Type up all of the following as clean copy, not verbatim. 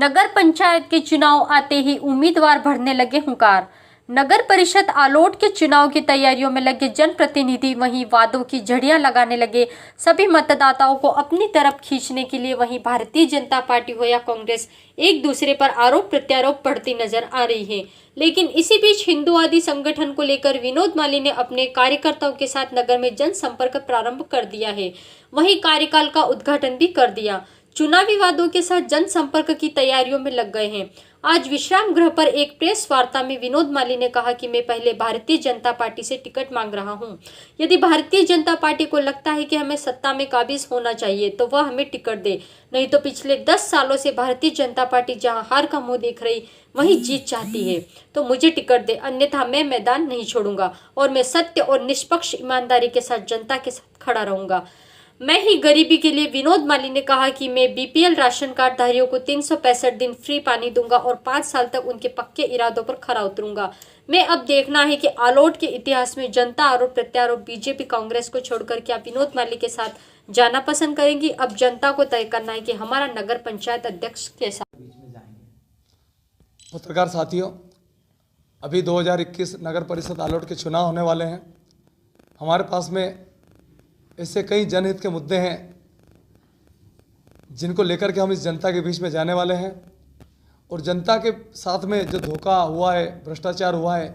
नगर पंचायत के चुनाव आते ही उम्मीदवार भरने लगे हुंकार। नगर परिषद आलोट के चुनाव की तैयारियों में लगे जनप्रतिनिधि वहीं वादों की झड़ियां लगाने लगे। सभी मतदाताओं को अपनी तरफ खींचने के लिए वहीं भारतीय जनता पार्टी हो या कांग्रेस एक दूसरे पर आरोप प्रत्यारोप बढ़ती नजर आ रही है। लेकिन इसी बीच हिंदुवादी संगठन को लेकर विनोद माली ने अपने कार्यकर्ताओं के साथ नगर में जनसंपर्क प्रारंभ कर दिया है। वहीं कार्यकाल का उद्घाटन भी कर दिया। चुनावी वादों के साथ जनसंपर्क की तैयारियों में लग गए हैं। आज विश्राम गृह पर एक प्रेस वार्ता में विनोद माली ने कहा कि मैं पहले भारतीय जनता पार्टी से टिकट मांग रहा हूं। यदि भारतीय जनता पार्टी को लगता है कि हमें सत्ता में काबिज होना चाहिए तो वह हमें टिकट दे, नहीं तो पिछले 10 सालों से भारतीय जनता पार्टी जहां हार का मुंह देख रही वहीं जीत चाहती है तो मुझे टिकट दे, अन्यथा मैं मैदान नहीं छोड़ूंगा और मैं सत्य और निष्पक्ष ईमानदारी के साथ जनता के साथ खड़ा रहूंगा। मैं ही गरीबी के लिए विनोद माली ने कहा कि मैं बीपीएल राशन कार्ड धारियों को 365 दिन फ्री पानी दूंगा और 5 साल तक उनके पक्के इरादों पर खरा उतरूंगा। मैं अब देखना है कि आलोट के इतिहास में जनता आरोप प्रत्यारोप बीजेपी कांग्रेस को छोड़कर क्या विनोद माली के साथ जाना पसंद करेंगी। अब जनता को तय करना है कि हमारा नगर पंचायत अध्यक्ष के साथ पत्रकार साथियों, अभी 2021 नगर परिषद आलोट के चुनाव होने वाले हैं। हमारे पास में ऐसे कई जनहित के मुद्दे हैं जिनको लेकर के हम इस जनता के बीच में जाने वाले हैं और जनता के साथ में जो धोखा हुआ है, भ्रष्टाचार हुआ है,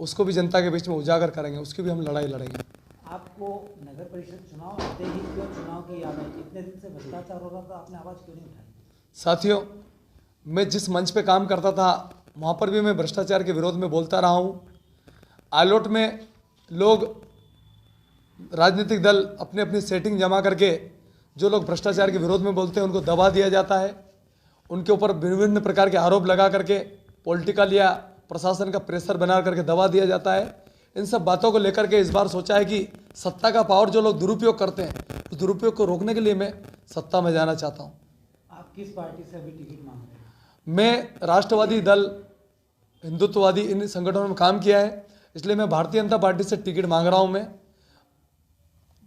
उसको भी जनता के बीच में उजागर करेंगे, उसकी भी हम लड़ाई लड़ेंगे। आपको नगर परिषद चुनाव आते ही क्यों चुनाव की याद आई? इतने दिन से भ्रष्टाचार हो रहा था, आपने आवाज़ क्यों नहीं उठाई? साथियों, मैं जिस मंच पे काम करता था वहाँ पर भी मैं भ्रष्टाचार के विरोध में बोलता रहा हूँ। आलोट में लोग, राजनीतिक दल अपनी अपनी सेटिंग जमा करके जो लोग भ्रष्टाचार के विरोध में बोलते हैं उनको दबा दिया जाता है। उनके ऊपर विभिन्न प्रकार के आरोप लगा करके पॉलिटिकल या प्रशासन का प्रेशर बना करके दबा दिया जाता है। इन सब बातों को लेकर के इस बार सोचा है कि सत्ता का पावर जो लोग दुरुपयोग करते हैं उस दुरुपयोग को रोकने के लिए मैं सत्ता में जाना चाहता हूँ। आप किस पार्टी से अभी टिकट मांग रहे हैं? मैं राष्ट्रवादी दल, हिंदुत्ववादी इन संगठनों में काम किया है, इसलिए मैं भारतीय जनता पार्टी से टिकट मांग रहा हूँ। मैं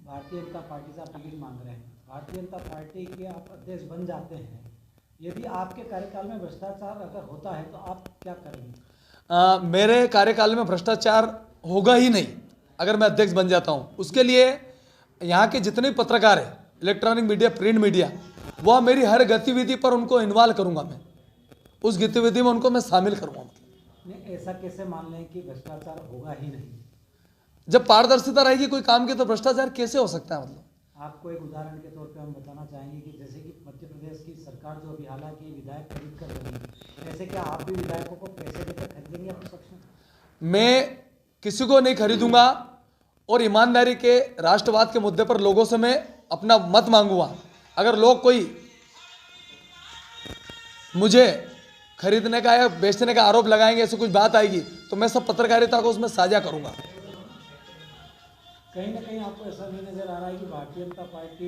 भारतीय जनता पार्टी से आप टिकट मांग रहे हैं। भारतीय जनता पार्टी के आप अध्यक्ष बन जाते हैं, यदि आपके कार्यकाल में भ्रष्टाचार अगर होता है तो आप क्या करेंगे? मेरे कार्यकाल में भ्रष्टाचार होगा ही नहीं अगर मैं अध्यक्ष बन जाता हूं। उसके लिए यहाँ के जितने भी पत्रकार हैं, इलेक्ट्रॉनिक मीडिया, प्रिंट मीडिया, वह मेरी हर गतिविधि पर उनको इन्वॉल्व करूँगा। मैं उस गतिविधि में उनको मैं शामिल करूँगा। नहीं, ऐसा कैसे मान लें कि भ्रष्टाचार होगा ही नहीं? जब पारदर्शिता रहेगी कोई काम की तो भ्रष्टाचार कैसे हो सकता है? मतलब आपको एक उदाहरण के तौर पे हम बताना चाहेंगे कि जैसे कि मध्य प्रदेश की सरकार जो अभी हालांकि विधायक खरीद कर रही है, ऐसे क्या आप भी विधायकों को पैसे देकर खरीदेंगे अपने पक्ष में? मैं किसी को नहीं खरीदूंगा और ईमानदारी के राष्ट्रवाद के मुद्दे पर लोगों से मैं अपना मत मांगूंगा। अगर लोग कोई मुझे खरीदने का या बेचने का आरोप लगाएंगे, ऐसी कुछ बात आएगी तो मैं सब पत्रकारिता को उसमें साझा करूंगा। कहीं ना कहीं आपको ऐसा नहीं नजर आ रहा है कि भारतीय जनता पार्टी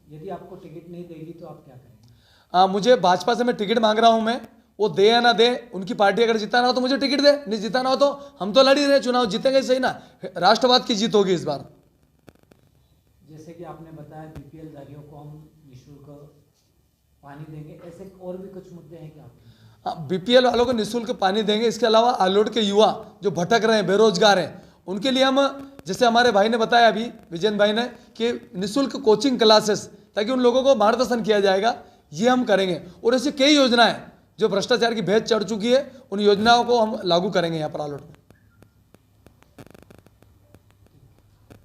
यदि आपको टिकट नहीं देगी तो आप क्या करेंगे? मुझे भाजपा से मैं टिकट मांग रहा हूं। मैं वो दे या ना दे, उनकी पार्टी अगर जीता ना हो तो मुझे टिकट दे, नहीं जीता ना हो तो हम तो लड़ ही रहे, चुनाव जीतेंगे सही ना। राष्ट्रवाद की जीत होगी इस बार। जैसे कि आपने बताया बीपीएल धारियों को हम निःशुल्क पानी देंगे, ऐसे और भी कुछ मुद्दे हैं क्या? हाँ, बीपीएल वालों को निःशुल्क पानी देंगे। इसके अलावा आलोट के युवा जो भटक रहे हैं, बेरोजगार हैं, उनके लिए हम, जैसे हमारे भाई ने बताया अभी, विजयन भाई ने, कि निःशुल्क कोचिंग क्लासेस, ताकि उन लोगों को मार्गदर्शन किया जाएगा, ये हम करेंगे। और ऐसी कई योजनाएं जो भ्रष्टाचार की भेद चढ़ चुकी है, उन योजनाओं को हम लागू करेंगे यहाँ पर आलोट में।